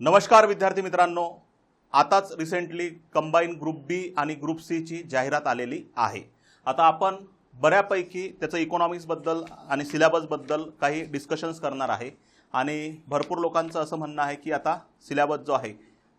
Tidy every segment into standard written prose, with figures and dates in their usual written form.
नमस्कार विद्यार्थी मित्रांनो, आताच रिसेंटली कंबाईन ग्रुप बी आणि ग्रुप सी ची जाहिरात आलेली आहे। आता आपण बऱ्यापैकी त्याचं इकॉनॉमिक्स बद्दल आणि सिलेबस बद्दल काही डिस्कशन्स करणार आहे आणि भरपूर लोकांचं असं म्हणणं आहे की आता सिलेबस जो आहे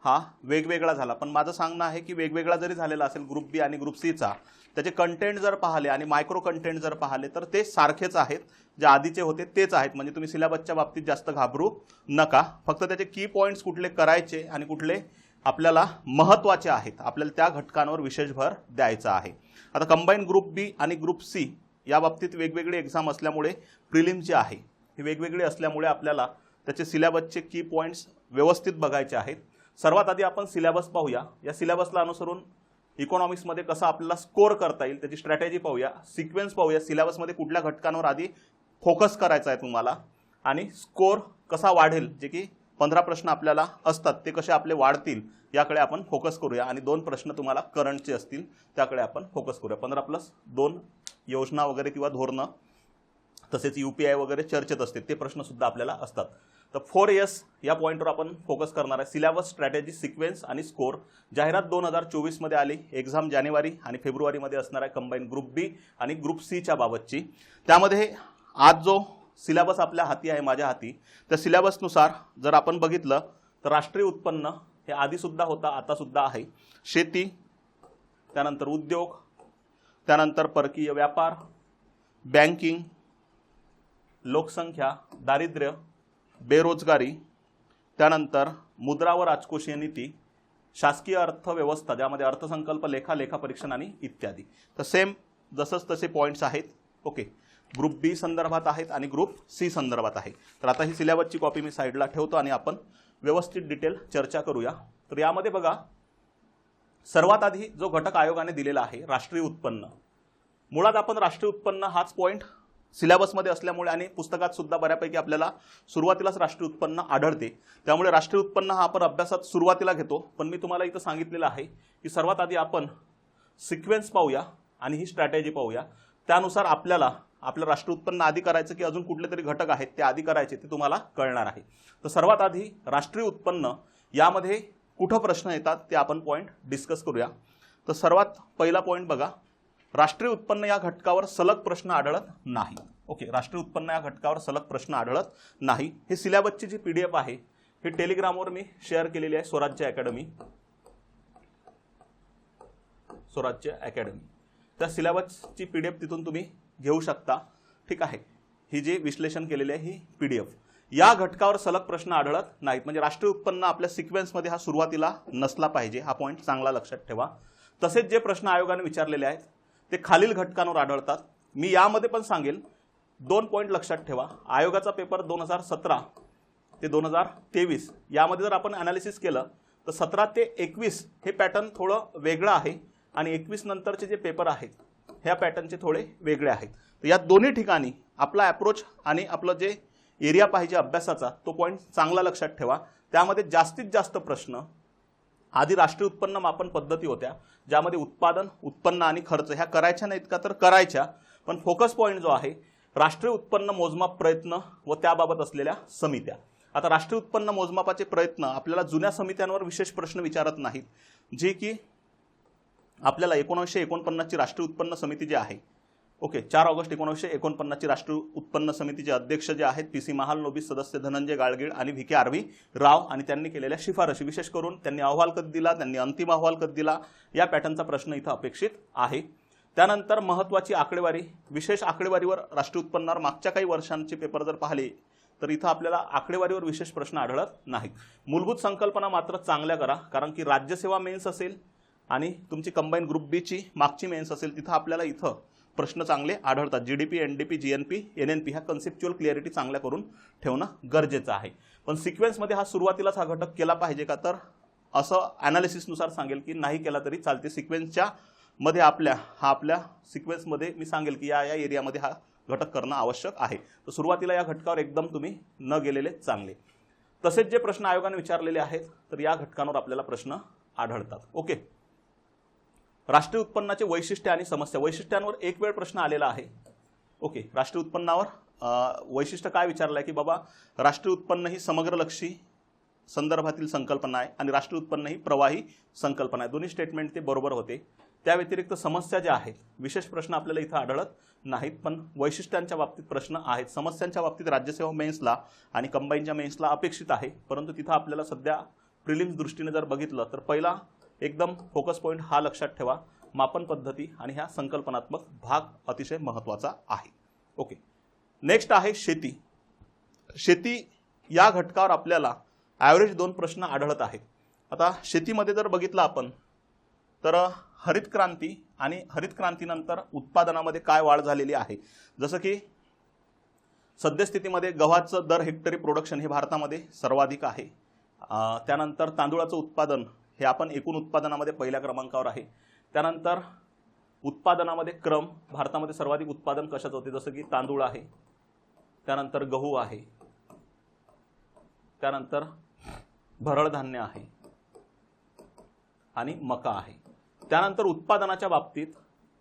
हा वेगवेगळा झाला, पण माझं सांगणं आहे की वेगवेगळा जरी झालेला असेल ग्रुप बी आणि ग्रुप सी चा, त्याचे कंटेंट जर पाहिले आणि मायक्रो कंटेंट जर पाहिले तर ते सारखेच आहेत, जे आधीचे होते तेच आहेत। म्हणजे तुम्ही सिलेबसच्या बाबतीत जास्त घाबरू नका, फक्त त्याचे की पॉइंट्स कुठले करायचे आणि कुठले आपल्याला महत्त्वाचे आहेत, आपल्याला त्या घटकांवर विशेष भर द्यायचा आहे। आता कंबाईन ग्रुप बी आणि ग्रुप सी या बाबतीत वेगवेगळे एग्जाम असल्यामुळे प्रिलिम जे आहे हे वेगवेगळे असल्यामुळे आपल्याला त्याचे सिलेबसचे की पॉइंट्स व्यवस्थित बघायचे आहेत। सर्वात आधी आपण सिलेबस पाहूया। या सिलेबसला अनुसरून इकॉनॉमिक्स मध्ये कसा आपल्याला स्कोर करता येईल त्याची स्ट्रॅटेजी पाहूया, सिक्वेन्स पाहूया, सिलेबस मध्ये कुठल्या घटकांवर आधी फोकस करायचा आहे तुम्हाला आणि स्कोर कसा वाढेल, जे की 15 प्रश्न आपल्याला असतात ते कसे आपले वाढतील याकडे आपण फोकस करूया आणि 2 प्रश्न तुम्हाला करंटचे असतील त्याकडे आपण फोकस करूया। 15+2 योजना वगैरे किंवा धोरणं, तसेच यूपीआय वगैरे चर्चेत असते ते प्रश्न सुद्धा आपल्याला असतात। तर 4S या पॉइंटवर आपण फोकस करणार आहे। सिलेबस, स्ट्रॅटेजी, सिक्वेन्स आणि स्कोर। जाहिरात 2024 मध्ये आली, एक्झाम जानेवारी आणि फेब्रुवारी मध्ये असणार आहे कंबाईन ग्रुप बी आणि ग्रुप सी च्या बाबतची। त्यामध्ये आज जो सिलेबस आपल्या हाती आहे, माझ्या हाती, त्या सिलेबसनुसार जर आपण बघितलं तर राष्ट्रीय उत्पन्न हे आधी सुद्धा होता, आता सुद्धा आहे, शेती, त्यानंतर उद्योग, त्यानंतर परकीय व्यापार, बँकिंग, लोकसंख्या, दारिद्र्य, बेरोजगारी, त्यानंतर मुद्रा व राजकोषीय नीती, शासकीय अर्थव्यवस्था ज्यामध्ये अर्थसंकल्प, लेखा, लेखापरीक्षण आणि इत्यादी। तर सेम जसंच तसे पॉइंट्स आहेत। ओके, ग्रुप बी संदर्भात आहेत आणि ग्रुप सी संदर्भात आहे। तर आता ही सिलेबसची कॉपी मी साईडला ठेवतो आणि आपण व्यवस्थित डिटेल चर्चा करूया। तर यामध्ये बघा, सर्वात आधी जो घटक आयोगाने दिलेला आहे राष्ट्रीय उत्पन्न, मुळात आपण राष्ट्रीय उत्पन्न हाच पॉइंट सिलेबसमध्ये असल्यामुळे आणि पुस्तकात सुद्धा बऱ्यापैकी आपल्याला सुरुवातीलाच राष्ट्रीय उत्पन्न आढळते, त्यामुळे राष्ट्रीय उत्पन्न हा आपण अभ्यासात सुरुवातीला घेतो। पण मी तुम्हाला इथं सांगितलेलं आहे की सर्वात आधी आपण सिक्वेन्स पाहूया आणि ही स्ट्रॅटेजी पाहूया, त्यानुसार आपल्याला आपलं राष्ट्रीय उत्पन्न आधी करायचं की अजून कुठले तरी घटक आहेत ते आधी करायचे ते तुम्हाला कळणार आहे। तर सर्वात आधी राष्ट्रीय उत्पन्न यामध्ये कुठं प्रश्न येतात ते आपण पॉइंट डिस्कस करूया। तर सर्वात पहिला पॉइंट बघा, राष्ट्रीय उत्पन्न या घटकावर सलग प्रश्न आढळत नाही। ओके, राष्ट्रीय उत्पन्न या घटकावर सलग प्रश्न आढळत नाही। हे सिलेबसची जी PDF आहे हे टेलिग्रामवर मी शेअर केलेली आहे, स्वराज्य अकॅडमी, स्वराज्य अकॅडमी। त्या सिलेबसची PDF तिथून तुम्ही घेऊ शकता, ठीक आहे। ही जी विश्लेषण केलेली आहे ही PDF, या घटकावर सलग प्रश्न आढळत नाहीत। म्हणजे राष्ट्रीय उत्पन्न आपल्या सिक्वेन्समध्ये हा सुरुवातीला नसला पाहिजे, हा पॉइंट चांगला लक्षात ठेवा। तसेच जे प्रश्न आयोगाने विचारलेले आहेत ते खालील घटकांवर आढळतात। मी यामध्ये पण सांगेल, 2 पॉइंट लक्षात ठेवा। आयोगाचा पेपर 2017 ते 2023 यामध्ये जर आपण ॲनालिसिस केलं तर 17 ते 21 हे पॅटर्न थोडं वेगळं आहे आणि 21 नंतरचे जे पेपर आहेत ह्या पॅटर्नचे थोडे वेगळे आहेत। तर या दोन्ही ठिकाणी आपला अप्रोच आणि आपलं जे एरिया पाहिजे अभ्यासाचा तो पॉइंट चांगला लक्षात ठेवा। त्यामध्ये जास्तीत जास्त प्रश्न आधी राष्ट्रीय उत्पन्न मापन पद्धती होत्या, ज्यामध्ये उत्पादन, उत्पन्न आणि खर्च ह्या करायच्या नाहीत का, तर करायच्या, पण फोकस पॉइंट जो आहे राष्ट्रीय उत्पन्न मोजमाप प्रयत्न व त्याबाबत असलेल्या समित्या। आता राष्ट्रीय उत्पन्न मोजमापाचे प्रयत्न आपल्याला जुन्या समित्यांवर विशेष प्रश्न विचारत नाहीत, जे की आपल्याला 1949 ची राष्ट्रीय उत्पन्न समिती जी आहे, ओके, 4 ऑगस्ट 1949 ची राष्ट्रीय उत्पन्न समितीचे अध्यक्ष जे आहेत PC महालनोबिस, सदस्य धनंजय गाडगीळ आणि VK RV राव, आणि त्यांनी केलेल्या शिफारशी, विशेष करून त्यांनी अहवाल कधी दिला, त्यांनी अंतिम अहवाल कधी दिला, या पॅटर्नचा प्रश्न इथं अपेक्षित आहे। त्यानंतर महत्त्वाची आकडेवारी, विशेष आकडेवारीवर राष्ट्रीय उत्पन्नावर मागच्या काही वर्षांचे पेपर जर पाहिले तर इथं आपल्याला आकडेवारीवर विशेष प्रश्न आढळत नाहीत। मूलभूत संकल्पना मात्र चांगल्या करा, कारण की राज्यसेवा मेन्स असेल आणि तुमची कंबाईन ग्रुप बी ची मागची मेन्स असेल तिथं आपल्याला इथं प्रश्न चांगले आढळतात। GDP, NDP, GNP, NNP ह्या कन्सेप्च्युअल क्लिअरिटी चांगल्या करून ठेवणं गरजेचं आहे। पण सिक्वेन्समध्ये हा सुरुवातीलाच हा घटक केला पाहिजे का, तर असं ॲनालिसिसनुसार सांगेल की नाही केला तरी चालते। सिक्वेन्सच्या मध्ये आपल्या सिक्वेन्समध्ये मी सांगेल की या एरियामध्ये हा घटक करणं आवश्यक आहे। तर सुरुवातीला या घटकावर एकदम तुम्ही न गेलेले चांगले। तसेच जे प्रश्न आयोगाने विचारलेले आहेत तर या घटकांवर आपल्याला प्रश्न आढळतात। ओके, राष्ट्रीय उत्पन्नाचे वैशिष्ट्य आणि समस्या, वैशिष्ट्यांवर एक वेळ प्रश्न आलेला आहे। ओके, राष्ट्रीय उत्पन्नावर वैशिष्ट्य काय विचारलं आहे की बाबा राष्ट्रीय उत्पन्न ही समग्रलक्षी संदर्भातील संकल्पना आहे आणि राष्ट्रीय उत्पन्न ही प्रवाही संकल्पना आहे. दोन्ही स्टेटमेंट ते बरोबर होते. त्या व्यतिरिक्त समस्या ज्या आहेत, विशेष प्रश्न आपल्याला इथं आढळत नाहीत, पण वैशिष्ट्यांच्या बाबतीत प्रश्न आहेत. समस्यांच्या बाबतीत राज्यसेवा मेन्सला आणि कंबाईनच्या मेन्सला अपेक्षित आहे, परंतु तिथं आपल्याला सध्या प्रिलिम्स दृष्टीने जर बघितलं तर पहिला एकदम फोकस पॉईंट हा लक्षात ठेवा, मापन पद्धती आणि ह्या संकल्पनात्मक भाग अतिशय महत्त्वाचा आहे. ओके, नेक्स्ट आहे शेती. शेती या घटकावर आपल्याला ॲव्हरेज 2 प्रश्न आढळत आहेत. आता शेतीमध्ये जर बघितलं आपण तर हरित क्रांती आणि हरित क्रांतीनंतर उत्पादनामध्ये काय वाढ झालेली आहे. जसं की सद्यस्थितीमध्ये गव्हाचं दर हेक्टरी प्रोडक्शन हे भारतामध्ये सर्वाधिक आहे. त्यानंतर तांदूळाचं उत्पादन हे आपण एकूण उत्पादनामध्ये पहिल्या क्रमांकावर आहे. त्यानंतर उत्पादनामध्ये क्रम भारतामध्ये सर्वाधिक उत्पादन कशाचं होते, जसं की तांदूळ आहे, त्यानंतर गहू आहे, त्यानंतर भरड धान्य आहे आणि मका आहे. त्यानंतर उत्पादनाच्या बाबतीत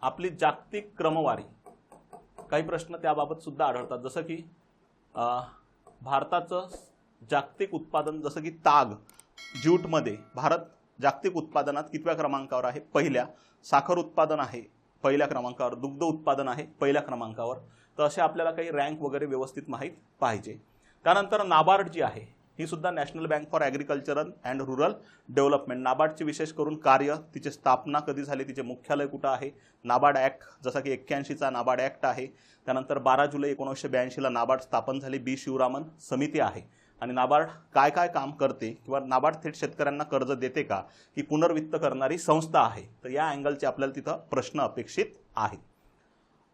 आपली जागतिक क्रमवारी, काही प्रश्न त्याबाबत सुद्धा आढळतात. जसं की भारताचं जागतिक उत्पादन, जसं की ताग ज्यूटमध्ये भारत जागतिक उत्पादनात कितव्या क्रमांकावर आहे, पहिल्या. साखर उत्पादन आहे पहिल्या क्रमांकावर, दुग्ध उत्पादन आहे पहिल्या क्रमांकावर. तर असे आपल्याला काही रँक वगैरे व्यवस्थित माहीत पाहिजे. त्यानंतर नाबार्ड जी आहे ही सुद्धा national bank for agricultural and rural development. नाबार्डची विशेष करून कार्य, तिची स्थापना कधी झाली, तिचे मुख्यालय कुठं आहे, नाबार्ड ॲक्ट जसा की 81चा नाबार्ड ॲक्ट आहे. त्यानंतर 12 जुलै 1982ला नाबार्ड स्थापन झाली, बी शिवरामन समिती आहे. आणि नाबार्ड काय काय काम करते किंवा नाबार्ड थेट शेतकऱ्यांना कर्ज देते का, की पुनर्वित्त करणारी संस्था आहे. तर या अँगलचे आपल्याला तिथं प्रश्न अपेक्षित आहे.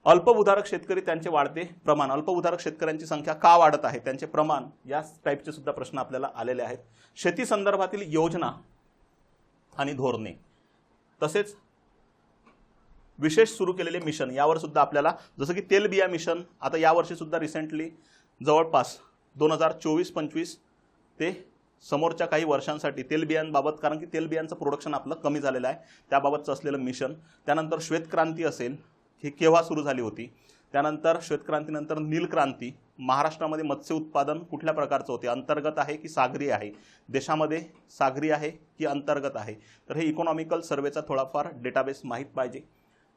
अल्पभूधारक शेतकरी त्यांचे वाढते प्रमाण, अल्पभूधारक शेतकऱ्यांची संख्या का वाढत आहे, त्यांचे प्रमाण, या टाईपचे सुद्धा प्रश्न आपल्याला आलेले आहेत. शेती संदर्भातील योजना आणि धोरणे, तसेच विशेष सुरू केलेले मिशन, यावर सुद्धा आपल्याला, जसं की तेलबिया मिशन आता यावर्षी सुद्धा रिसेंटली जवळपास 2024-25 ते समोरच्या काही वर्षांसाठी तेलबियांबाबत, कारण की तेलबियांचं प्रोडक्शन आपलं कमी झालेलं आहे, त्याबाबतचं असलेलं मिशन. त्यानंतर श्वेतक्रांती असेल, ही केव्हा सुरू झाली होती. त्यानंतर श्वेतक्रांतीनंतर नील क्रांती, महाराष्ट्रामध्ये मत्स्य उत्पादन कुठल्या प्रकारचं होते, अंतर्गत आहे की सागरी आहे, देशामध्ये सागरी आहे की अंतर्गत आहे. तर हे इकॉनॉमिकल सर्वेचा थोडाफार डेटाबेस माहीत पाहिजे.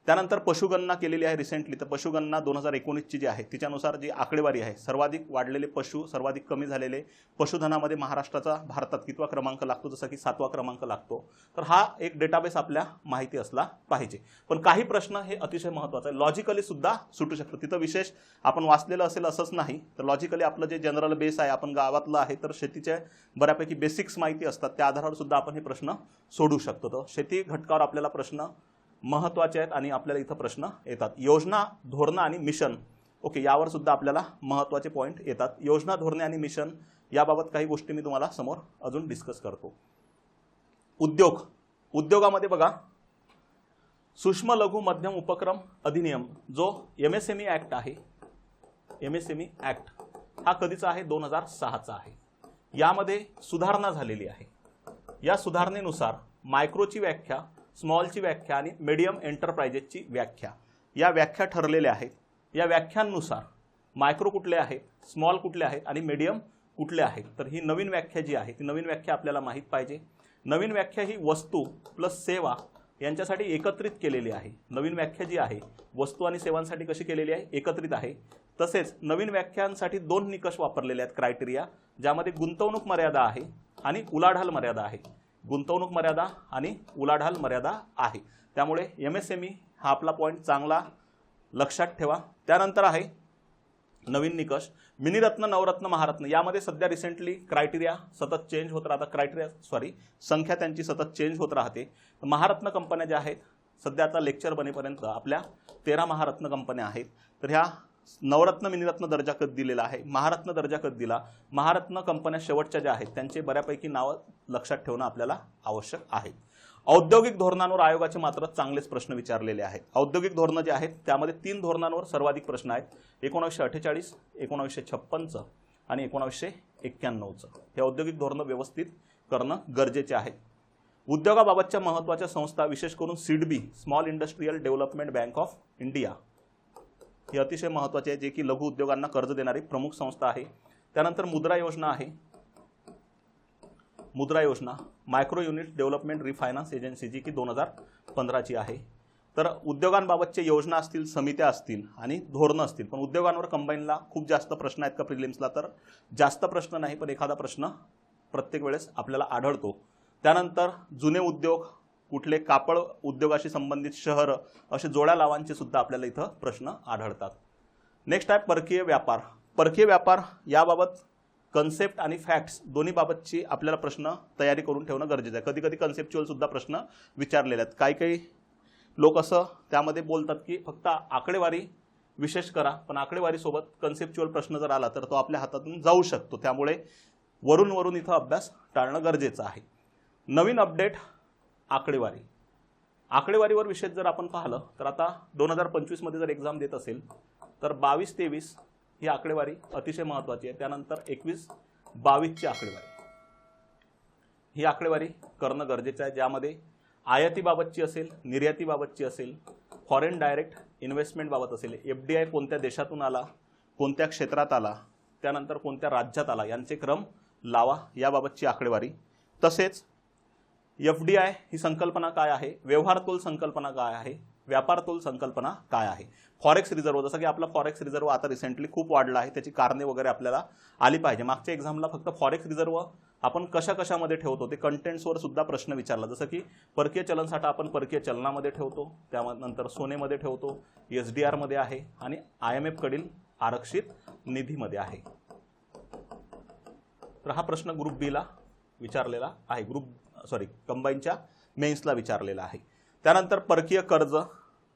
त्यानंतर पशुगणना केलेली आहे रिसेंटली, तर पशुगणना 2019ची जी आहे तिच्यानुसार जी आकडेवारी आहे, सर्वाधिक वाढलेले पशु, सर्वाधिक कमी झालेले पशुधनामध्ये महाराष्ट्राचा भारतात कितवा क्रमांक लागतो, जसं की 7वा क्रमांक लागतो. तर हा एक डेटाबेस आपल्या माहिती असला पाहिजे. पण काही प्रश्न हे अतिशय महत्त्वाचं आहे, लॉजिकली सुद्धा सुटू शकतं. तिथं विशेष आपण वाचलेलं असेल असंच नाही, तर लॉजिकली आपलं जे जनरल बेस आहे, आपण गावातलं आहे, तर शेतीचे बऱ्यापैकी बेसिक्स माहिती असतात, त्या आधारावर सुद्धा आपण हे प्रश्न सोडू शकतो. तर शेती घटकावर आपल्याला प्रश्न महत्त्वाचे आहेत आणि आपल्याला इथं प्रश्न येतात. योजना, धोरणं आणि मिशन, ओके, यावर सुद्धा आपल्याला महत्त्वाचे पॉईंट येतात. योजना, धोरणे आणि मिशन याबाबत काही गोष्टी मी तुम्हाला समोर अजून डिस्कस करतो. उद्योगामध्ये बघा, सूक्ष्म लघु मध्यम उपक्रम अधिनियम जो MSME ॲक्ट आहे, MSME ॲक्ट हा कधीचा आहे, 2006चा आहे. यामध्ये सुधारणा झालेली आहे. या सुधारणेनुसार मायक्रोची व्याख्या, स्मॉलची व्याख्या आणि मीडियम एंटरप्राइजेसची व्याख्या, या व्याख्या ठरलेल्या आहेत. या व्याख्यांनुसार मायक्रो कुठले आहेत, स्मॉल कुठले आहेत आणि मीडियम कुठले आहेत. तर ही नवीन व्याख्या जी आहे ती नवीन व्याख्या आपल्याला माहीत पाहिजे. नवीन व्याख्या ही वस्तू प्लस सेवा यांच्यासाठी एकत्रित केलेली आहे. नवीन व्याख्या जी आहे वस्तू आणि सेवांसाठी कशी केलेली आहे, एकत्रित आहे. तसेच नवीन व्याख्यांसाठी 2 निकष वापरलेले आहेत, क्रायटेरिया, ज्यामध्ये गुंतवणूक मर्यादा आहे आणि उलाढाल मर्यादा आहे. गुंतवणूक मर्यादा आणि उलाढाल मर्यादा आहे. त्यामुळे MSME हा आपला पॉईंट चांगला लक्षात ठेवा. त्यानंतर आहे नवीन निकष, मिनिरत्न, नवरत्न, महारत्न. यामध्ये सध्या रिसेंटली क्रायटेरिया सतत चेंज होत राहतात, संख्या त्यांची सतत चेंज होत राहते. महारत्न कंपन्या ज्या आहेत, सध्या आता लेक्चर बनेपर्यंत आपल्या 13 महारत्न कंपन्या आहेत. तर ह्या नवरत्न, मिनिरत्न दर्जा कधी दिलेला आहे, महारत्न दर्जा कधी दिला, महारत्न कंपन्या शेवटच्या ज्या आहेत त्यांचे बऱ्यापैकी नावं लक्षात ठेवणं आपल्याला आवश्यक आहे. औद्योगिक धोरणांवर आयोगाचे मात्र चांगलेच प्रश्न विचारलेले आहेत. औद्योगिक धोरणं जे आहेत त्यामध्ये 3 धोरणांवर सर्वाधिक प्रश्न आहेत, 1948, 1956 आणि 1991चं. हे औद्योगिक धोरणं व्यवस्थित करणं गरजेचे आहे. उद्योगाबाबतच्या महत्त्वाच्या संस्था, विशेष करून SIDBI, small industrial development bank of India, ही अतिशय महत्त्वाची आहे, जे की लघु उद्योगांना कर्ज देणारी प्रमुख संस्था आहे. त्यानंतर मुद्रा योजना आहे, मुद्रा योजना, micro unit development refinance agency जी की 2015ची आहे. तर उद्योगांबाबतच्या योजना असतील, समित्या असतील आणि धोरणं असतील. पण उद्योगांवर कंबाईनला खूप जास्त प्रश्न आहेत का प्रिलिम्सला? तर जास्त प्रश्न नाही, पण एखादा प्रश्न प्रत्येक वेळेस आपल्याला आढळतो. त्यानंतर जुने उद्योग कुठले, कापड उद्योगाशी संबंधित शहरं, असे जोड्या लावांचे सुद्धा आपल्याला इथं प्रश्न आढळतात. नेक्स्ट आहे परकीय व्यापार. परकीय व्यापार याबाबत कन्सेप्ट आणि फॅक्ट्स दोन्ही बाबतची आपल्याला प्रश्न तयारी करून ठेवणं गरजेचं आहे. कधी कधी कन्सेप्च्युअल सुद्धा प्रश्न विचारलेले आहेत. काही लोक असं त्यामध्ये बोलतात की फक्त आकडेवारी विशेष करा, पण आकडेवारीसोबत कन्सेप्च्युअल प्रश्न जर आला तर तो आपल्या हातातून जाऊ शकतो. त्यामुळे वरून इथं अभ्यास टाळणं गरजेचं आहे. नवीन अपडेट आकडेवारी. आकडेवारीवर विशेष जर आपण पाहिलं तर आता 2025 मध्ये जर एक्झाम देत असेल तर 22-23 ही आकडेवारी अतिशय महत्त्वाची आहे. त्यानंतर 21-22ची आकडेवारी, ही आकडेवारी करणं गरजेचं आहे, ज्यामध्ये आयातीबाबतची असेल, निर्यातीबाबतची असेल, फॉरेन डायरेक्ट इन्व्हेस्टमेंटबाबत असेल, FDI कोणत्या देशातून आला, कोणत्या क्षेत्रात आला, त्यानंतर कोणत्या राज्यात आला, यांचे क्रम लावा, याबाबतची आकडेवारी. तसेच FDI ही संकल्पना काय आहे, व्यवहार तोल संकल्पना काय आहे, व्यापार तोल संकल्पना काय आहे, फॉरेक्स रिझर्व्ह, जसं की आपला फॉरेक्स रिझर्व्ह आता रिसेंटली खूप वाढला आहे, त्याची कारणे वगैरे आपल्याला आली पाहिजे. मागच्या एक्झामला फक्त फॉरेक्स रिझर्व्ह आपण कशामध्ये ठेवतो ते कंटेंट्सवर सुद्धा प्रश्न विचारला. जसं की परकीय चलनसाठा आपण परकीय चलनामध्ये ठेवतो, त्यानंतर सोनेमध्ये ठेवतो, SDR मध्ये आहे आणि IMF कडील आरक्षित निधीमध्ये आहे. तर हा प्रश्न ग्रुप बी ला विचारलेला आहे, कंबाईनच्या मेन्सला विचारलेला आहे. त्यानंतर परकीय कर्ज,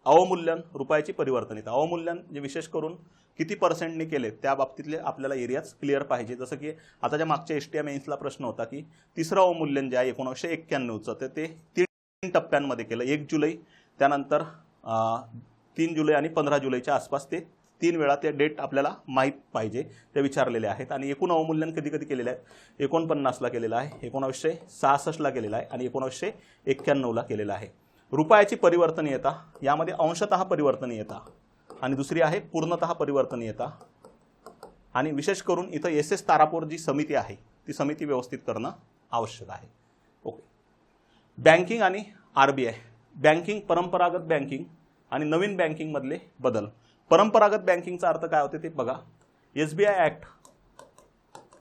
अवमूल्यन, रुपयाची परिवर्तनीयता. अवमूल्यन जे विशेष करून किती पर्सेंटने केले त्या बाबतीतले आपल्याला एरियाज क्लिअर पाहिजे. जसं की आताच्या मागच्या STI मेन्सला प्रश्न होता की तिसरं अवमूल्यन जे आहे 1991चं तर ते 3 टप्प्यांमध्ये केलं. 1 जुलै, त्यानंतर 3 जुलै आणि 15 जुलैच्या आसपास ते 3 वेळा ते डेट आपल्याला माहीत पाहिजे, ते विचारलेले आहेत. आणि एकूण अवमूल्यन कधी केलेलं आहे, 49ला केलेलं आहे, 1966ला केलेलं आहे आणि 1991ला केलेलं आहे. रुपयाची परिवर्तनीयता, यामध्ये अंशतः परिवर्तनीयता आणि दुसरी आहे पूर्णतः परिवर्तनीयता. आणि विशेष करून इथं SS तारापूर जी समिती आहे ती समिती व्यवस्थित करणं आवश्यक आहे. ओके. बँकिंग आणि RBI. बँकिंग, परंपरागत बँकिंग आणि नवीन बँकिंग मधले बदल. परंपरागत बँकिंगचा अर्थ काय होते ते बघा. SBI ॲक्ट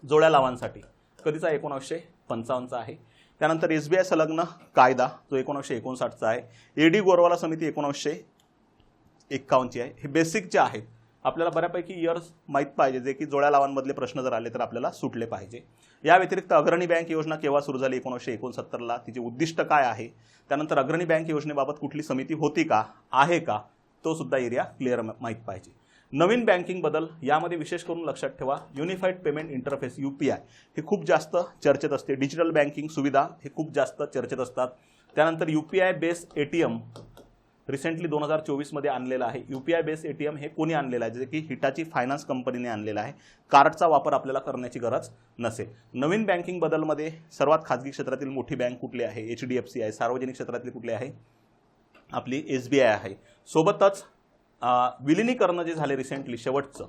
जोड्या लावांसाठी कधीचा, 1955चा आहे. त्यानंतर SBI संलग्न कायदा जो 1959चा आहे. AD गोरवाला समिती 1951ची आहे. हे बेसिक जे आहेत आपल्याला बऱ्यापैकी इयर्स माहीत पाहिजे, जे की जोड्या लावांमधले प्रश्न जर आले तर आपल्याला सुटले पाहिजे. या व्यतिरिक्त अग्रणी बँक योजना केव्हा सुरू झाली, 1969ला, तिचे उद्दिष्ट काय आहे, त्यानंतर अग्रणी बँक योजनेबाबत कुठली समिती होती का, आहे का, तो सुद्धा एरिया क्लिअर माहीत पाहिजे. नवीन बँकिंग बदल, यामध्ये विशेष करून लक्षात ठेवा युनिफाईड पेमेंट इंटरफेस UPI हे खूप जास्त चर्चेत असते. डिजिटल बँकिंग सुविधा हे खूप जास्त चर्चेत असतात. त्यानंतर UPI बेस ATM रिसेंटली 2024 मध्ये आणलेला आहे. UPI बेस ATM हे कोणी आणलेलं आहे, जे की हिटाची फायनान्स कंपनीने आणलेला आहे. कार्डचा वापर आपल्याला करण्याची गरज नसेल. नवीन बँकिंग बदलमध्ये सर्वात खाजगी क्षेत्रातील मोठी बँक कुठली आहे, HDFC आहे. सार्वजनिक क्षेत्रातली कुठली आहे, आपली SBI आहे. सोबतच विलिनीकरण जे झाले रिसेंटली, शेवटचं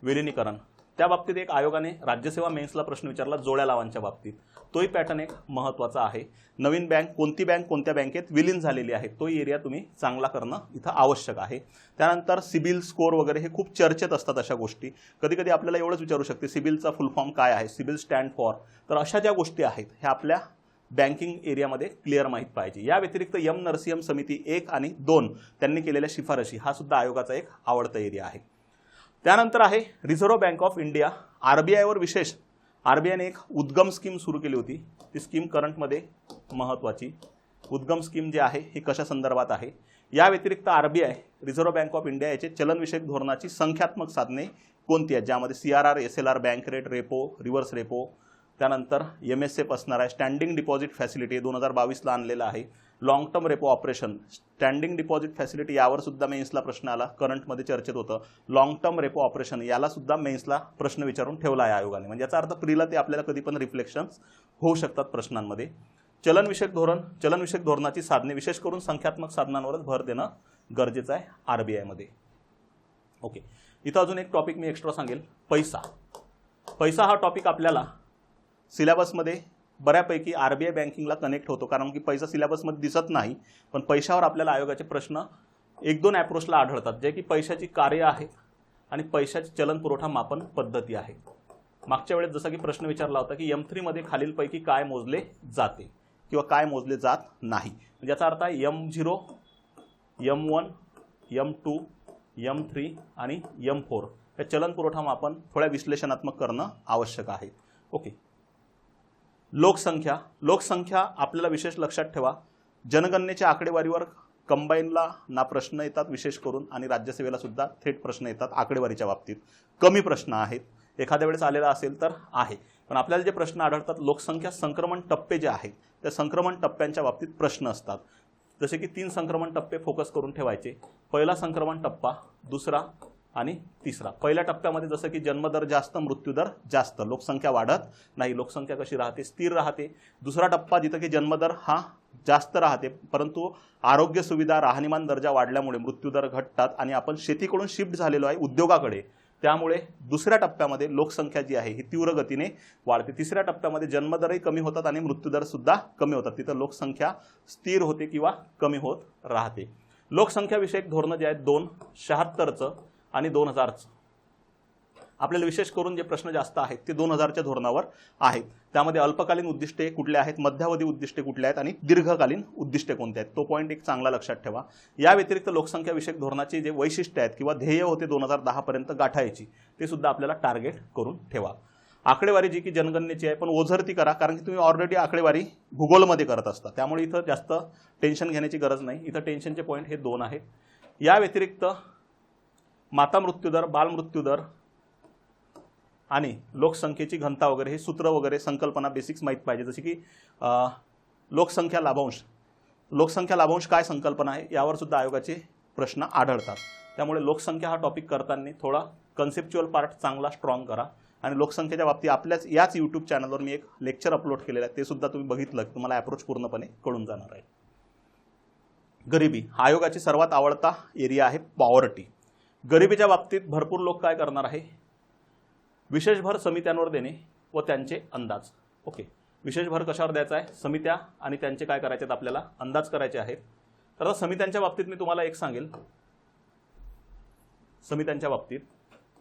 विलिनीकरण, त्या बाबतीत एक आयोगाने राज्यसेवा मेन्सला प्रश्न विचारला जोड्या लावांच्या बाबतीत. तोही पॅटर्न एक महत्त्वाचा आहे. नवीन बँक, कोणती बँक कोणत्या बँकेत विलीन झालेली आहे, तोही एरिया तुम्ही चांगला करणं इथं आवश्यक आहे. त्यानंतर सिबिल स्कोर वगैरे हे खूप चर्चेत असतात. अशा गोष्टी कधी आपल्याला एवढंच विचारू शकते, सिबिलचा फुल फॉर्म काय आहे, सिबिल स्टँड फॉर. तर अशा ज्या गोष्टी आहेत ह्या आपल्या बँकिंग एरियामध्ये क्लिअर माहीत पाहिजे. या व्यतिरिक्त नरसिंहम समिती 1 आणि 2 त्यांनी केलेल्या शिफारशी, हा सुद्धा आयोगाचा एक आवडता एरिया आहे. त्यानंतर आहे रिझर्व्ह बँक ऑफ इंडिया. RBIवर विशेष, RBIने एक उद्गम स्कीम सुरू केली होती. ती स्कीम करंटमध्ये महत्त्वाची. उद्गम स्कीम जी आहे ही कशा संदर्भात आहे. या व्यतिरिक्त RBI reserve bank of India याचे चलनविषयक धोरणाची संख्यात्मक साधने कोणती आहेत, ज्यामध्ये CRR, SLR, bank rate, repo, reverse repo, त्यानंतर MSF असणार आहे. स्टँडिंग डिपॉझिट फॅसिलिटी 2022ला आणलेलं आहे. Long term repo operation, standing deposit facility, यावर सुद्धा मेन्सला प्रश्न आला, करंटमध्ये चर्चेत होतं. लॉंग टर्म रेपो ऑपरेशन, याला सुद्धा मेन्सला प्रश्न विचारून ठेवला आहे आयोगाने. म्हणजे याचा अर्थ प्रीला ते आपल्याला कधी पण रिफ्लेक्शन्स होऊ शकतात प्रश्नांमध्ये. चलनविषयक धोरण, चलनविषयक धोरणाची साधने, विशेष करून संख्यात्मक साधनांवरच भर देणं गरजेचं आहे RBIमध्ये. ओके. इथं अजून एक टॉपिक मी एक्स्ट्रा सांगेल, पैसा. पैसा हा टॉपिक आपल्याला सिलेबसमध्ये बऱ्यापैकी RBI बँकिंगला कनेक्ट होतो, कारण की पैसा सिलेबसमध्ये दिसत नाही, पण पैशावर आपल्याला आयोगाचे प्रश्न 1-2 अप्रोचला आढळतात, जे की पैशाची कार्य आहे आणि पैशाची चलन पुरवठा मापन पद्धती आहे. मागच्या वेळेस जसा की प्रश्न विचारला होता की M3 मध्ये खालीलपैकी काय मोजले जाते किंवा काय मोजले जात नाही, म्हणजे याचा अर्थ आहे M0, M1, M2, M3 आणि M4 हे चलन पुरवठा मापन थोड्या विश्लेषणात्मक करणं आवश्यक आहे. ओके. लोकसंख्या आपल्याला विशेष लक्षात ठेवा, जनगणनेच्या आकडेवारीवर कंबाईनला ना प्रश्न येतात विशेष करून, आणि राज्यसेवेला सुद्धा थेट प्रश्न येतात आकडेवारीच्या बाबतीत. कमी प्रश्न आहेत, एखाद्या वेळेस आलेला असेल तर आहे, पण आपल्याला जे प्रश्न आढळतात लोकसंख्या संक्रमण टप्पे जे आहेत त्या संक्रमण टप्प्यांच्या बाबतीत प्रश्न असतात. जसे की 3 संक्रमण टप्पे फोकस करून ठेवायचे. पहिला संक्रमण टप्पा, दुसरा आणि तिसरा. पहिल्या टप्प्यामध्ये जसं की जन्मदर जास्त, मृत्यूदर जास्त, लोकसंख्या वाढत नाही, लोकसंख्या कशी राहते, स्थिर राहते. दुसरा टप्पा जिथं की जन्मदर हा जास्त राहते, परंतु आरोग्य सुविधा, राहणीमान दर्जा वाढल्यामुळे मृत्यूदर घटतात आणि आपण शेतीकडून शिफ्ट झालेलो आहे उद्योगाकडे, त्यामुळे दुसऱ्या टप्प्यामध्ये लोकसंख्या जी आहे ही तीव्र गतीने वाढते. तिसऱ्या टप्प्यामध्ये जन्मदरही कमी होतात आणि मृत्यूदर सुद्धा कमी होतात, तिथं लोकसंख्या स्थिर होते किंवा कमी होत राहते. लोकसंख्या विषयक धोरणं जे आहेत 2, 76चं आणि 2000चं. आपल्याला विशेष करून जे प्रश्न जास्त आहेत ते 2000च्या धोरणावर आहेत. त्यामध्ये अल्पकालीन उद्दिष्टे कुठले आहेत, मध्यावधी उद्दिष्टे कुठले आहेत आणि दीर्घकालीन उद्दिष्टे कोणते आहेत, तो पॉईंट एक चांगला लक्षात ठेवा. या व्यतिरिक्त लोकसंख्या विषयक धोरणाची जे वैशिष्ट्य आहेत किंवा ध्येय होते 2010 पर्यंत गाठायची, ते सुद्धा आपल्याला टार्गेट करून ठेवा. आकडेवारी जी की जनगणनेची आहे पण ओझरती करा, कारण की तुम्ही ऑलरेडी आकडेवारी भूगोलमध्ये करत असता, त्यामुळे इथं जास्त टेन्शन घेण्याची गरज नाही. इथं टेन्शनचे पॉईंट हे 2 आहेत. या व्यतिरिक्त माता मृत्यूदर, बालमृत्यूदर आणि लोकसंख्येची घनता वगैरे हे सूत्र वगैरे संकल्पना बेसिक्स माहीत पाहिजे. जसे की लोकसंख्या लाभांश काय संकल्पना आहे यावर सुद्धा आयोगाचे प्रश्न आढळतात. त्यामुळे लोकसंख्या हा टॉपिक करताना थोडा कन्सेप्च्युअल पार्ट चांगला स्ट्रॉंग करा. आणि लोकसंख्येच्या बाबतीत आपल्याच याच यूट्यूब चॅनलवर मी एक लेक्चर अपलोड केलेलं आहे, ते सुद्धा तुम्ही बघितलं की तुम्हाला अप्रोच पूर्णपणे कळून जाणार आहे. गरिबी आयोगाची सर्वात आवडता एरिया आहे, पॉवर्टी. गरिबीच्या बाबतीत भरपूर लोक काय करणार आहे, विशेष भर समित्यांवर देणे व त्यांचे अंदाज. ओके, विशेष भर कशावर द्यायचा आहे, समित्या आणि त्यांचे काय करायचे आहेत, आपल्याला अंदाज करायचे आहेत. तर समित्यांच्या बाबतीत मी तुम्हाला एक सांगेल,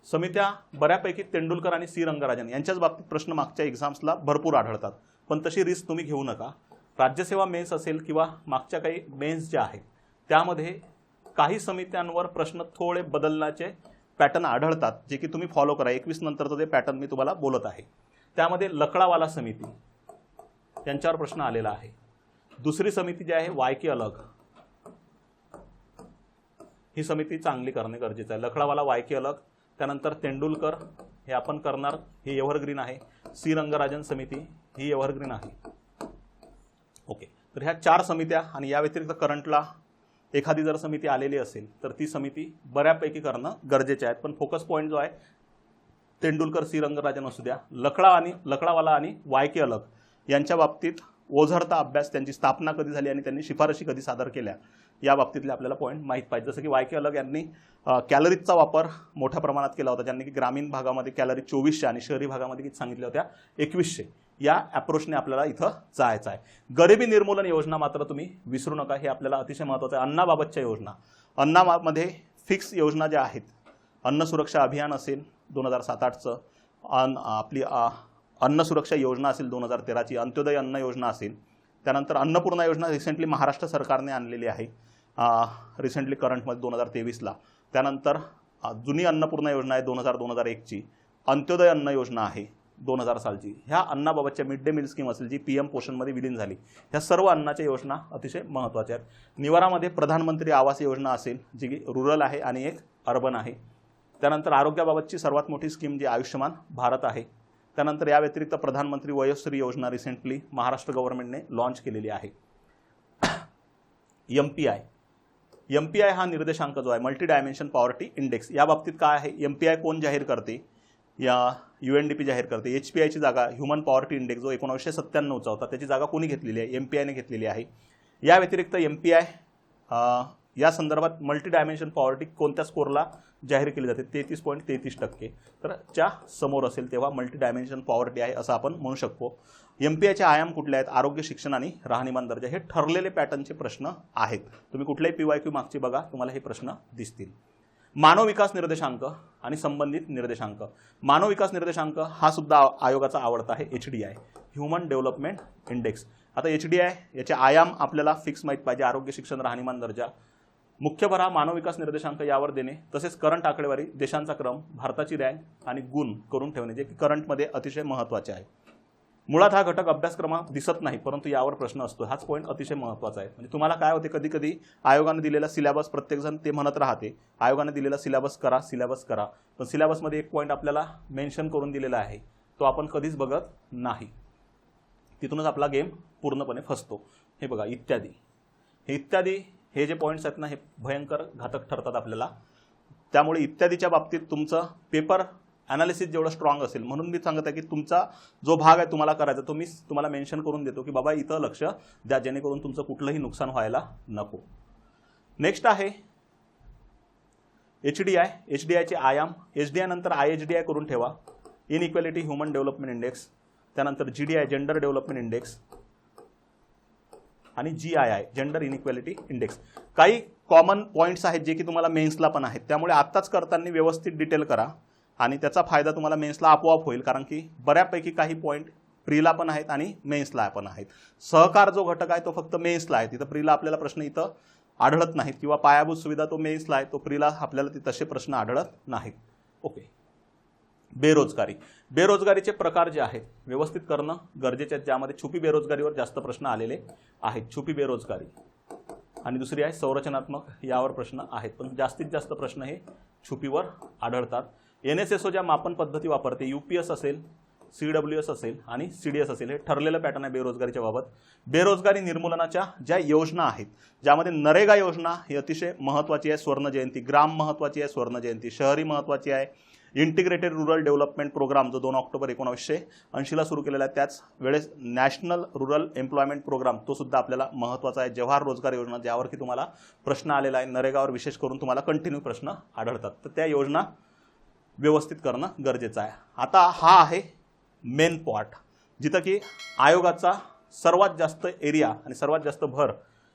समित्या बऱ्यापैकी तेंडुलकर आणि सी रंगराजन यांच्याच बाबतीत प्रश्न मागच्या एक्झाम्सला भरपूर आढळतात, पण तशी रिस्क तुम्ही घेऊ नका. राज्यसेवा मेन्स असेल किंवा मागच्या काही मेन्स ज्या आहेत त्यामध्ये काही समित्यांवर प्रश्न थोडे बदलण्याचे पॅटर्न आढळतात, जे की तुम्ही फॉलो करा. 21 नंतरचं जे पॅटर्न मी तुम्हाला बोलत आहे त्यामध्ये लकडावाला समिती यांच्यावर प्रश्न आलेला आहे. दुसरी समिती जी आहे वायके अलग, ही समिती चांगली करणे गरजेचं आहे. लकडावाला, वायके अलग, त्यानंतर तेंडुलकर हे आपण करणार, हे एव्हरग्रीन आहे. सी रंगराजन समिती ही एव्हरग्रीन आहे. ओके, तर ह्या 4 समित्या आणि या व्यतिरिक्त करंटला एखादी जर समिती आलेली असेल तर ती समिती बऱ्यापैकी करणं गरजेचे आहेत. पण फोकस पॉईंट जो आहे तेंडुलकर, सी रंगराजन असू द्या, लकडावाला आणि वायके अलग यांच्या बाबतीत ओझरता अभ्यास, त्यांची स्थापना कधी झाली आणि त्यांनी शिफारशी कधी सादर केल्या या बाबतीतले आपल्याला पॉईंट माहीत पाहिजे. जसं की वायके अलग यांनी कॅलरीजचा वापर मोठ्या प्रमाणात केला होता, ज्यांनी की ग्रामीण भागामध्ये कॅलरी 2400 आणि शहरी भागामध्ये किती सांगितल्या होत्या 2100. या अप्रोचने आपल्याला इथं जायचं आहे. गरिबी निर्मूलन योजना मात्र तुम्ही विसरू नका, हे आपल्याला अतिशय महत्त्वाचं आहे. अन्नाबाबतच्या योजना, अन्नामध्ये फिक्स योजना ज्या आहेत, अन्न सुरक्षा अभियान असेल 2007-8चं, आपली अन्न सुरक्षा योजना असेल 2013ची, अंत्योदय अन्न योजना असेल, त्यानंतर अन्नपूर्णा योजना रिसेंटली महाराष्ट्र सरकारने आणलेली आहे रिसेंटली करंटमध्ये 2023ला. त्यानंतर जुनी अन्नपूर्णा योजना आहे 2000-2001ची, अंत्योदय अन्न योजना आहे 2000 सालची. ह्या अन्नाबाबतच्या मिड डे मील स्कीम असेल जी PM पोषणमध्ये विलीन झाली, ह्या सर्व अन्नाच्या योजना अतिशय महत्त्वाच्या आहेत. निवारामध्ये प्रधानमंत्री आवास योजना असेल जी की रुरल आहे आणि एक अर्बन आहे. त्यानंतर आरोग्याबाबतची सर्वात मोठी स्कीम जी आयुष्यमान भारत आहे. त्यानंतर या व्यतिरिक्त प्रधानमंत्री वयोश्री योजना रिसेंटली महाराष्ट्र गव्हर्नमेंटने लॉन्च केलेली आहे. MPI हा निर्देशांक जो आहे, मल्टी डायमेन्शन पॉवर्टी इंडेक्स, या बाबतीत काय आहे, MPI कोण जाहीर करते, या UNDP जाहीर करते. HPIची जागा ह्युमन पॉवर्टी इंडेक्स जो 1997चा होता त्याची जागा कोणी घेतलेली आहे, MPIने घेतलेली आहे. या व्यतिरिक्त MPI या संदर्भात मल्टी डायमेन्शन पॉवर्टी कोणत्या स्कोरला जाहीर केली जाते 33.33%, तर च्या समोर असेल तेव्हा मल्टी डायमेन्शन पॉवर्टी आहे असं आपण म्हणू शकतो. MPIचे आयाम कुठले आहेत? आरोग्य, शिक्षण आणि राहणीमान दर्जा. हे ठरलेले पॅटर्नचे प्रश्न आहेत. तुम्ही कुठल्याही PYQ मागची बघा, तुम्हाला हे प्रश्न दिसतील. मानव विकास निर्देशांक आणि संबंधित निर्देशांक. मानव विकास निर्देशांक हा सुद्धा आयोगाचा आवडता आहे, HDI, ह्युमन डेव्हलपमेंट इंडेक्स. आता HDI याचे आयाम आपल्याला फिक्स माहीत पाहिजे, आरोग्य, शिक्षण, राहणीमान दर्जा. मुख्य भर हा मानव विकास निर्देशांक यावर देणे, तसेच करंट आकडेवारी, देशांचा क्रम, भारताची रँक आणि गुण करून ठेवणे, जे की करंटमध्ये अतिशय महत्त्वाचे आहे. मुळात हा घटक अभ्यासक्रमात दिसत नाही, परंतु यावर प्रश्न असतो. हाच पॉईंट अतिशय महत्त्वाचा आहे. म्हणजे तुम्हाला काय होते, कधी कधी आयोगाने दिलेला सिलेबस प्रत्येकजण ते म्हणत राहते, आयोगाने दिलेला सिलेबस करा, सिलेबस करा, पण सिलेबसमध्ये एक पॉईंट आपल्याला मेन्शन करून दिलेला आहे, तो आपण कधीच बघत नाही. तिथूनच आपला गेम पूर्णपणे फसतो. हे बघा इत्यादी, हे इत्यादी हे जे पॉईंट्स आहेत ना, हे भयंकर घातक ठरतात आपल्याला. त्यामुळे इत्यादीच्या बाबतीत तुमचं पेपर ॲनालिसिस जेवढं स्ट्रॉंग असेल, म्हणून मी सांगत आहे की तुमचा जो भाग आहे तुम्हाला करायचा, तो मी तुम्हाला मेन्शन करून देतो की बाबा इथं लक्ष द्या, जेणेकरून तुमचं कुठलंही नुकसान व्हायला नको. नेक्स्ट आहे HDI. HDIचे आयाम, HDI नंतर IHDI करून ठेवा. इनइक्वॅलिटी ह्युमन डेव्हलपमेंट इंडेक्स, त्यानंतर GDI जेंडर डेव्हलपमेंट इंडेक्स आणि GII जेंडर इनइक्वॅलिटी इंडेक्स. काही कॉमन पॉईंट्स आहेत जे की तुम्हाला मेन्सला पण आहेत, त्यामुळे आत्ताच करताना व्यवस्थित डिटेल करा आणि त्याचा फायदा तुम्हाला मेन्सला आपोआप होईल, कारण की बऱ्यापैकी काही पॉईंट प्रीला पण आहेत आणि मेन्सला पण आहेत. सहकार जो घटक आहे तो फक्त मेन्सला आहे, तिथं प्रीला आपल्याला प्रश्न इथं आढळत नाहीत, किंवा पायाभूत सुविधा तो मेन्सला आहे, तो प्रीला आपल्याला तसे प्रश्न आढळत नाहीत. ओके. बेरोजगारी. बेरोजगारीचे प्रकार जे आहेत व्यवस्थित करणं गरजेचे आहेत, ज्यामध्ये छुपी बेरोजगारीवर जास्त प्रश्न आलेले आहेत. छुपी बेरोजगारी आणि दुसरी आहे संरचनात्मक, यावर प्रश्न आहेत, पण जास्तीत जास्त प्रश्न हे छुपीवर आढळतात. NSSO ज्या मापन पद्धती वापरते, UPS असेल, CWS असेल आणि CDS असेल, हे ठरलेलं पॅटर्न आहे बेरोजगारीच्या बाबत. बेरोजगारी निर्मूलनाच्या ज्या योजना आहेत, ज्यामध्ये नरेगा योजना ही अतिशय महत्त्वाची आहे, स्वर्ण जयंती. ग्राम महत्त्वाची आहे, स्वर्ण जयंती. शहरी महत्त्वाची आहे. इंटिग्रेटेड रुरल डेव्हलपमेंट प्रोग्राम जो 2 ऑक्टोबर 1980ला सुरू केलेला आहे, त्याच वेळेस नॅशनल रुरल एम्प्लॉयमेंट प्रोग्राम तो सुद्धा आपल्याला महत्त्वाचा आहे. जवाहर रोजगार योजना, ज्यावर की तुम्हाला प्रश्न आलेला आहे. नरेगावर विशेष करून तुम्हाला कंटिन्यू प्रश्न आढळतात, तर त्या योजना व्यवस्थित करणं गरजेचं आहे. आता हा आहे मेन पॉर्ट, जिथं की आयोगाचा सर्वात जास्त एरिया आणि सर्वात जास्त भर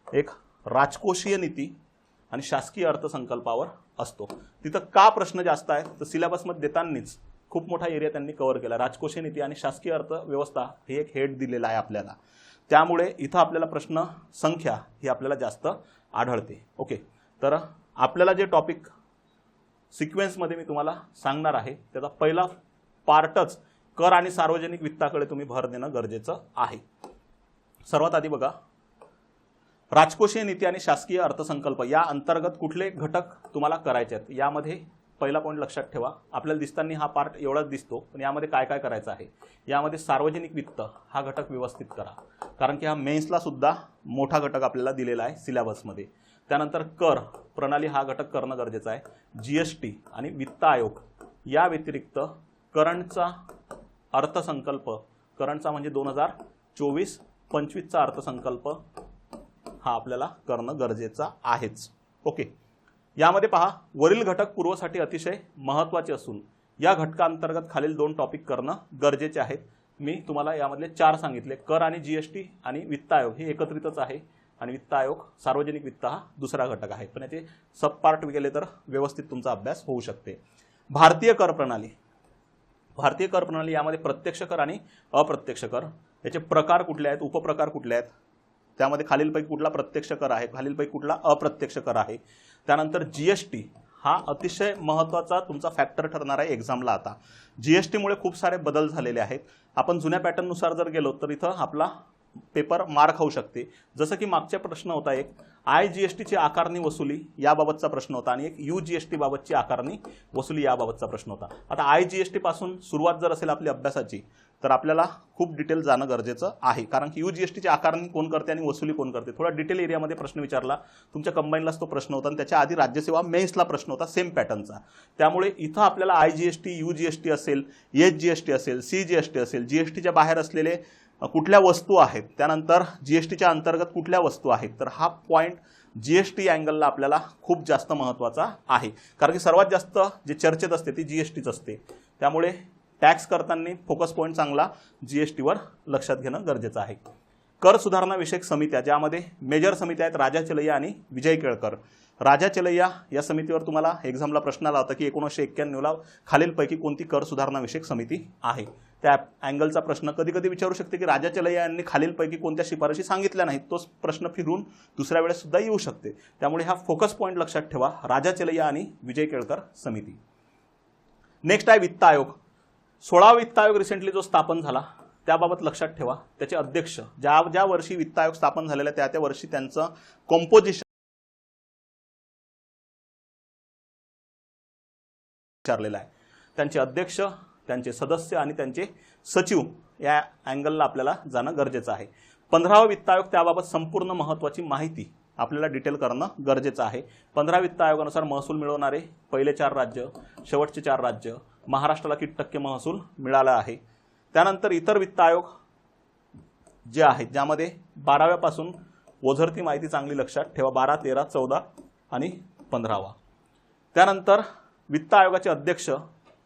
एक राजकोषीय नीती आणि शासकीय अर्थसंकल्पावर असतो. तिथं का प्रश्न जास्त आहेत, तर सिलेबसमध्ये देतानाच खूप मोठा एरिया त्यांनी कव्हर केला. राजकोषीय नीती आणि शासकीय अर्थव्यवस्था हे एक हेड दिलेला आहे आपल्याला, त्यामुळे इथं आपल्याला प्रश्न संख्या ही आपल्याला जास्त आढळते. ओके, तर आपल्याला जे टॉपिक सिक्वेन्समध्ये मी तुम्हाला सांगणार आहे, त्याचा पहिला पार्टच कर आणि सार्वजनिक वित्ताकडे तुम्ही भर देणं गरजेचं आहे. सर्वात आधी बघा, राजकोषीय नीती आणि शासकीय अर्थसंकल्प या अंतर्गत कुठले घटक तुम्हाला करायचे आहेत. यामध्ये पहिला पॉईंट लक्षात ठेवा, आपल्याला दिसताना हा पार्ट एवढाच दिसतो, पण यामध्ये काय काय करायचं आहे. यामध्ये सार्वजनिक वित्त हा घटक व्यवस्थित करा, कारण की हा मेन्सला सुद्धा मोठा घटक आपल्याला दिलेला आहे सिलेबसमध्ये. त्यानंतर कर प्रणाली हा घटक करणं गरजेचं आहे. GST आणि वित्त आयोग या व्यतिरिक्त करंटचा अर्थसंकल्प, करंटचा म्हणजे 2024-25चा अर्थसंकल्प हा आपल्याला करणं गरजेचं आहेच. ओके, यामध्ये पहा, वरील घटक पूर्वसाठी अतिशय महत्त्वाचे असून या घटकांतर्गत खालील 2 टॉपिक करणं गरजेचे आहेत. मी तुम्हाला यामधले 4 सांगितले. कर आणि GST आणि वित्त आयोग हे एकत्रितच आहे, आणि वित्त आयोग सार्वजनिक वित्त हा दुसरा घटक आहे, पण याचे सब पार्ट गेले तर व्यवस्थित तुमचा अभ्यास होऊ शकते. भारतीय कर प्रणाली. भारतीय कर प्रणाली यामध्ये प्रत्यक्ष कर आणि अप्रत्यक्ष कर याचे प्रकार कुठले आहेत, उपप्रकार कुठले आहेत, त्यामध्ये खालीलपैकी कुठला प्रत्यक्ष कर आहे, खालीलपैकी कुठला अप्रत्यक्ष कर आहे. त्यानंतर GST हा अतिशय महत्त्वाचा तुमचा फॅक्टर ठरणार आहे एक्झामला. आता GSTमुळे खूप सारे बदल झालेले आहेत. आपण जुन्या पॅटर्ननुसार जर गेलो तर इथं आपला पेपर मार खाऊ शकते. जसं की मागचा प्रश्न होता एक IGSTची आकारणी वसुली याबाबतचा प्रश्न होता, आणि एक UGST बाबतची आकारणी वसुली याबाबतचा प्रश्न होता. आता IGST पासून सुरुवात जर असेल आपली अभ्यासाची, तर आपल्याला खूप डिटेल जाणं गरजेचं आहे, कारण की UGSTची आकारणी कोण करते आणि वसुली कोण करते. थोडा डिटेल एरियामध्ये प्रश्न विचारला, तुमच्या कंबाईनलाच तो प्रश्न होता, आणि त्याच्या आधी राज्यसेवा मेन्सला प्रश्न होता सेम पॅटर्नचा. त्यामुळे इथं आपल्याला IGST, UGST असेल, SGST असेल, CGST असेल, GSTच्या बाहेर असलेले कुठल्या वस्तू आहेत, त्यानंतर GSTच्या अंतर्गत कुठल्या वस्तू आहेत, तर हा पॉईंट जीएसटी अँगलला आपल्याला खूप जास्त महत्त्वाचा आहे, कारण की सर्वात जास्त जे चर्चेत असते ती जीएसटीच असते. त्यामुळे टॅक्स करताना फोकस पॉईंट चांगला जीएसटीवर लक्षात घेणं गरजेचं आहे. कर सुधारणा विषयक समित्या, ज्यामध्ये मेजर समित्या आहेत राजा चलैया आणि विजय केळकर. राजा चलैया या समितीवर तुम्हाला एक्झामला प्रश्न आला होता की 1991ला खालीलपैकी कोणती कर सुधारणा विषयक समिती आहे. त्या अँगलचा प्रश्न कधी कधी विचारू शकते की राजा चलैया यांनी खालीलपैकी कोणत्या शिफारशी सांगितल्या नाहीत. तोच प्रश्न फिरून दुसऱ्या वेळेस सुद्धा येऊ शकते. त्यामुळे हा फोकस पॉईंट लक्षात ठेवा, राजा चलैया आणि विजय केळकर समिती. नेक्स्ट आहे वित्त आयोग. 16वा वित्त आयोग रिसेंटली जो स्थापन झाला त्याबाबत लक्षात ठेवा. त्याचे अध्यक्ष ज्या वर्षी वित्त आयोग स्थापन झालेला त्या वर्षी त्यांचं कॉम्पोजिशन विचारलेलं आहे. त्यांचे अध्यक्ष, त्यांचे सदस्य आणि त्यांचे सचिव या अँगलला आपल्याला जाणं गरजेचं आहे. 15वा वित्त आयोग, त्याबाबत संपूर्ण महत्त्वाची माहिती आपल्याला डिटेल करणं गरजेचं आहे. 15 वित्त आयोगानुसार महसूल मिळवणारे पहिले 4 राज्य, शेवटचे 4 राज्य, महाराष्ट्राला किती टक्के महसूल मिळाला आहे. त्यानंतर इतर वित्त आयोग जे आहेत ज्यामध्ये 12व्यापासून ओझरती माहिती चांगली लक्षात ठेवा, 12, 13, 14 आणि 15वा. त्यानंतर वित्त आयोगाचे अध्यक्ष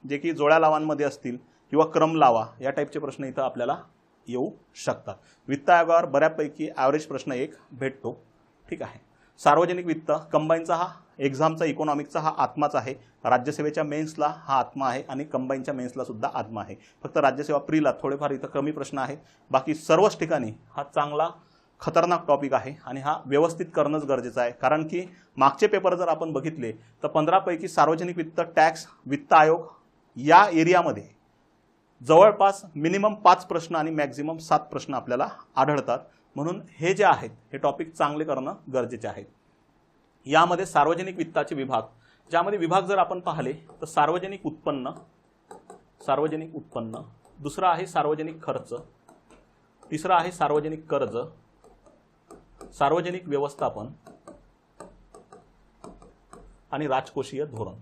जे की जोड्या लावांमध्ये असतील किंवा क्रम लावा या टाईपचे प्रश्न इथं आपल्याला येऊ शकतात. वित्त आयोगावर बऱ्यापैकी ॲव्हरेज प्रश्न एक भेटतो. ठीक आहे. सार्वजनिक वित्त कंबाईनचा हा एक्झामचा इकॉनॉमिकचा हा आत्माच आहे. राज्यसेवेच्या मेन्सला हा आत्मा आहे आणि कंबाईनच्या मेन्सला सुद्धा आत्मा आहे. फक्त राज्यसेवा प्रीला थोडेफार इथं कमी प्रश्न आहेत. बाकी सर्वच ठिकाणी हा चांगला खतरनाक टॉपिक आहे आणि हा व्यवस्थित करणंच गरजेचं आहे. कारण की मागचे पेपर जर आपण बघितले तर 15 पैकी सार्वजनिक वित्त, टॅक्स, वित्त आयोग या एरियामध्ये जवळपास मिनिमम 5 प्रश्न आणि मॅक्झिमम 7 प्रश्न आपल्याला आढळतात. म्हणून हे जे आहेत हे टॉपिक चांगले करणं गरजेचे आहे. यामध्ये सार्वजनिक वित्ताचे विभाग, ज्यामध्ये विभाग जर आपण पाहिले तर सार्वजनिक उत्पन्न, दुसरा आहे सार्वजनिक खर्च, तिसरा आहे सार्वजनिक कर्ज, सार्वजनिक व्यवस्थापन आणि राजकोषीय धोरण.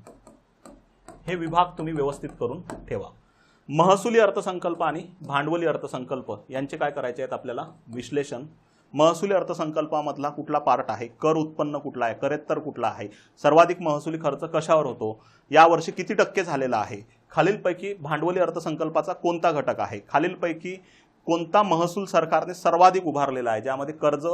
हे विभाग तुम्ही व्यवस्थित करून ठेवा. महसुली अर्थसंकल्प आणि भांडवली अर्थसंकल्प यांचे काय करायचे आहेत आपल्याला विश्लेषण. महसुली अर्थसंकल्पामधला कुठला पार्ट आहे, कर उत्पन्न कुठला आहे, करेत्तर कुठला आहे, सर्वाधिक महसुली खर्च कशावर होतो, यावर्षी किती टक्के झालेला आहे, खालीलपैकी भांडवली अर्थसंकल्पाचा कोणता घटक आहे, खालीलपैकी कोणता महसूल सरकारने सर्वाधिक उभारलेला आहे, ज्यामध्ये कर्ज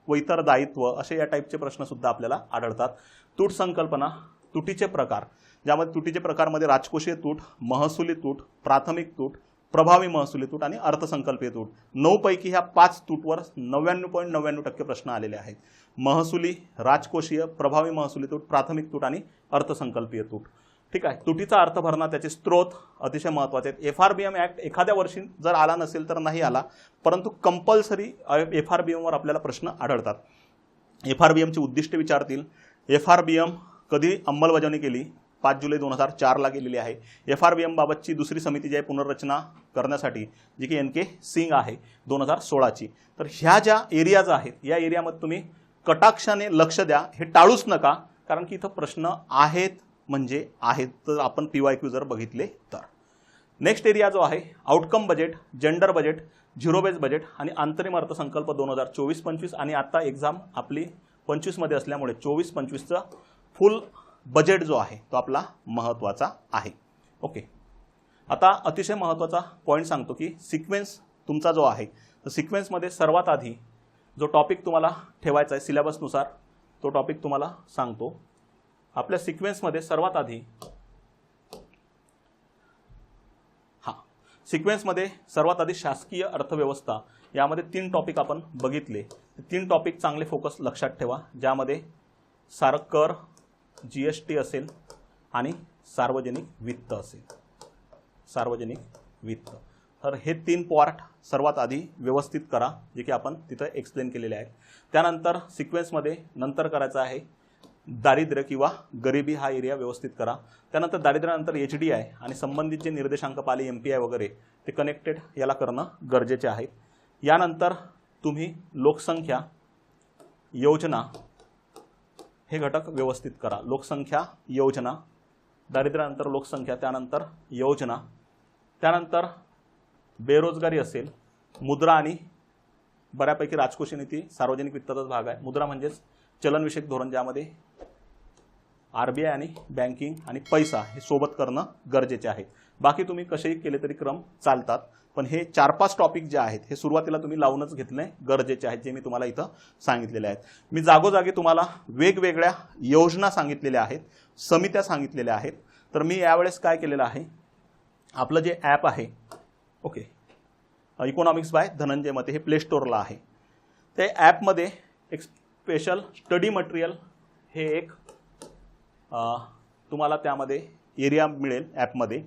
व इतर दायित्व असे या टाईपचे प्रश्न सुद्धा आपल्याला आढळतात. तूट संकल्पना, तुटीचे प्रकार, ज्यामध्ये तुटीचे प्रकारमध्ये राजकोषीय तूट, महसुली तूट, प्राथमिक तूट, प्रभावी महसुली तूट आणि अर्थसंकल्पीय तूट. 9 पैकी ह्या 5 तूटवर 99.99% प्रश्न आलेले आहेत. महसुली, राजकोषीय, प्रभावी महसुली तूट, प्राथमिक तूट आणि अर्थसंकल्पीय तूट. ठीक आहे. तुटीचा अर्थ भरणा, त्याचे स्त्रोत अतिशय महत्त्वाचे आहेत. FRBM ॲक्ट एखाद्या वर्षी जर आला नसेल तर नाही आला, परंतु कंपल्सरी FRBMवर आपल्याला प्रश्न आढळतात. FRBMची उद्दिष्टे विचारतील. FRBM कधी अंमलबजावणी केली? 5 जुलै 2004ला केलेली आहे. FRBM बाबतची दुसरी समिती जी आहे पुनर्रचना करण्यासाठी, जी की NK सिंग आहे, 2016ची. तर ह्या ज्या एरियाज आहेत या एरियामध्ये तुम्ही कटाक्षाने लक्ष द्या, हे टाळूच नका, कारण की इथं प्रश्न आहेत म्हणजे आहेत. तर आपण PYQ जर बघितले तर. नेक्स्ट एरिया जो आहे outcome budget, gender budget, zero base budget आणि अंतरिम अर्थसंकल्प 2024-25. आणि आता एक्झाम आपली 25 मध्ये असल्यामुळे 24-25चा फुल बजेट जो आहे तो आपला महत्त्वाचा आहे. ओके. आता अतिशय महत्त्वाचा पॉईंट सांगतो की सिक्वेन्स तुमचा जो आहे तर सिक्वेन्समध्ये सर्वात आधी जो टॉपिक तुम्हाला ठेवायचा आहे सिलेबसनुसार तो टॉपिक तुम्हाला सांगतो. आपल्या सिक्वेन्समध्ये सर्वात आधी शासकीय अर्थव्यवस्था, यामध्ये 3 टॉपिक आपण बघितले. 3 टॉपिक चांगले फोकस लक्षात ठेवा, ज्यामध्ये कर, GST असेल आणि सार्वजनिक वित्त असेल. सार्वजनिक वित्त. तर हे 3 पार्ट सर्वात आधी व्यवस्थित करा, जे की आपण तिथं एक्सप्लेन केलेले आहेत. त्यानंतर सिक्वेन्समध्ये नंतर करायचं आहे दारिद्र्य किंवा गरिबी, हा एरिया व्यवस्थित करा. त्यानंतर दारिद्र्यानंतर HDI आणि संबंधित जे निर्देशांक पाले MPI वगैरे ते कनेक्टेड याला करणं गरजेचे आहे. यानंतर तुम्ही लोकसंख्या, योजना हे घटक व्यवस्थित करा. लोकसंख्या, योजना, दारिद्र्यानंतर लोकसंख्या, त्यानंतर योजना, त्यानंतर बेरोजगारी असेल, मुद्रा आणि बऱ्यापैकी राजकोषीय नीती सार्वजनिक वित्ताचाच भाग आहे. मुद्रा म्हणजेच चलनविषयक धोरण ज्यामध्ये RBI आणि बँकिंग आणि पैसा हे सोबत करणं गरजेचे आहे. बाकी तुम्ही कसेही केले तरी क्रम चालतात, पण हे 4-5 टॉपिक जे आहेत हे सुरुवातीला तुम्ही लावूनच घेतले गरजेचे आहेत, जे मी तुम्हाला इथं सांगितलेले आहेत. मी जागोजागी तुम्हाला वेगवेगळ्या योजना सांगितलेल्या आहेत, समित्या सांगितलेल्या आहेत. तर मी यावेळेस काय केलेलं आहे, आपलं जे ॲप आहे ओके इकॉनॉमिक्स बाय धनंजय मते हे प्ले स्टोअरला आहे. ते ॲपमध्ये एक स्पेशल स्टडी मटेरियल हे एक तुम्हाला त्यामध्ये एरिया मिळेल ॲपमध्ये,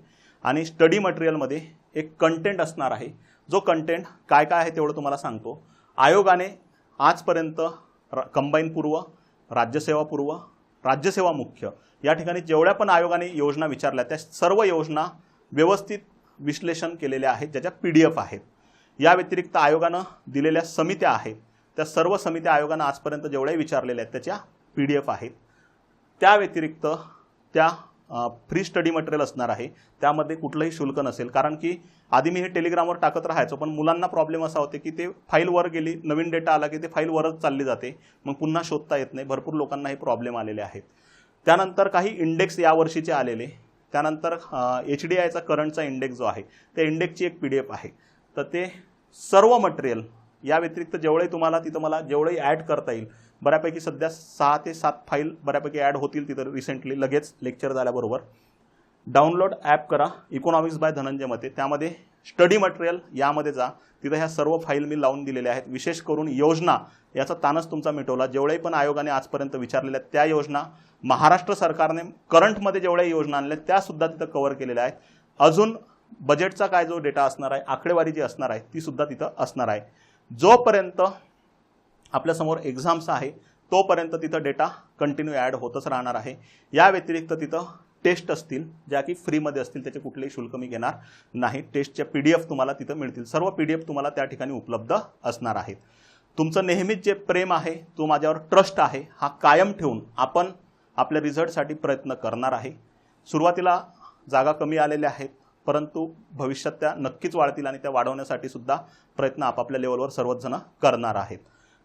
आणि स्टडी मटेरियलमध्ये एक कंटेंट असणार आहे. जो कंटेंट काय काय आहे तेवढं तुम्हाला सांगतो. आयोगाने आजपर्यंत कंबाईन पूर्व, राज्यसेवा पूर्व, राज्यसेवा मुख्य या ठिकाणी जेवढ्या पण आयोगाने योजना विचारल्या त्या सर्व योजना व्यवस्थित विश्लेषण केलेल्या आहेत, ज्याच्या PDF आहेत. या व्यतिरिक्त आयोगानं दिलेल्या समित्या आहेत, त्या सर्व समित्या आयोगानं आजपर्यंत जेवढ्याही विचारलेल्या आहेत त्याच्या PDF आहेत. त्या व्यतिरिक्त त्या फ्री स्टडी मटेरियल असणार आहे, त्यामध्ये कुठलंही शुल्क नसेल. कारण की आधी मी हे टेलिग्रामवर टाकत राहायचो, पण मुलांना प्रॉब्लेम असा होते की ते फाईल वर गेली, नवीन डेटा आला की ते फाईल वरच चालली जाते, मग पुन्हा शोधता येत नाही. भरपूर लोकांना हे प्रॉब्लेम आलेले आहेत. त्यानंतर काही इंडेक्स यावर्षीचे आलेले, त्यानंतर HDIचा करंटचा इंडेक्स जो आहे त्या इंडेक्सची एक PDF आहे. तर ते सर्व मटेरियल या व्यतिरिक्त जेवढे तुम्हाला तिथं मला जेवढेही ॲड करता येईल, बऱ्यापैकी सध्या 6 ते 7 फाईल बऱ्यापैकी ॲड होतील तिथं रिसेंटली, लगेच लेक्चर झाल्याबरोबर. डाउनलोड ॲप करा इकॉनॉमिक्स बाय धनंजय मते, त्यामध्ये स्टडी मटेरियल यामध्ये जा, तिथं ह्या सर्व फाईल मी लावून दिलेल्या आहेत. विशेष करून योजना याचा ताणच तुमचा मिटवला. जेवढेही पण आयोगाने आजपर्यंत विचारलेल्या त्या योजना, महाराष्ट्र सरकारने करंटमध्ये जेवढ्या योजना आणल्या त्यासुद्धा तिथं कव्हर केलेल्या आहेत. अजून बजेटचा काय जो डेटा असणार आहे, आकडेवारी जी असणार आहे ती सुद्धा तिथं असणार आहे. जोपर्यंत आपल्यासमोर एक्झाम्स आहे तोपर्यंत तिथं डेटा कंटिन्यू ॲड होतच राहणार आहे. या व्यतिरिक्त तिथं टेस्ट असतील ज्या की फ्रीमध्ये असतील, त्याचे कुठलेही शुल्क मी घेणार नाही. टेस्टच्या PDF तुम्हाला तिथं मिळतील. सर्व PDF तुम्हाला त्या ठिकाणी उपलब्ध असणार आहेत. तुमचं नेहमीच जे प्रेम आहे, तो माझ्यावर ट्रस्ट आहे, हा कायम ठेवून आपण आपल्या रिझल्टसाठी प्रयत्न करणार आहे. सुरुवातीला जागा कमी आलेल्या आहेत, परंतु भविष्यात त्या नक्कीच वाढतील आणि त्या वाढवण्यासाठी सुद्धा प्रयत्न आपापल्या लेवलवर सर्वच जण करणार आहेत.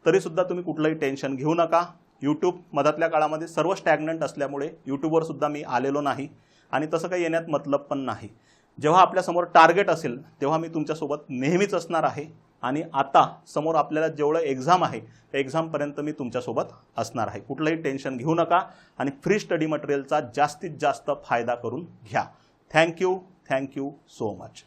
तरीसुद्धा तुम्ही कुठलंही टेन्शन घेऊ नका. यूट्यूब मधातल्या काळामध्ये सर्व स्टॅग्नंट असल्यामुळे यूट्यूबवर सुद्धा मी आलेलो नाही आणि तसं काही येण्यात मतलब पण नाही. जेव्हा आपल्यासमोर टार्गेट असेल तेव्हा मी तुमच्यासोबत नेहमीच असणार आहे. आणि आता समोर आपल्याला जेवढं एक्झाम आहे त्या एक्झामपर्यंत मी तुमच्यासोबत असणार आहे. कुठलंही टेन्शन घेऊ नका आणि फ्री स्टडी मटेरियलचा जास्तीत जास्त फायदा करून घ्या. Thank you so much.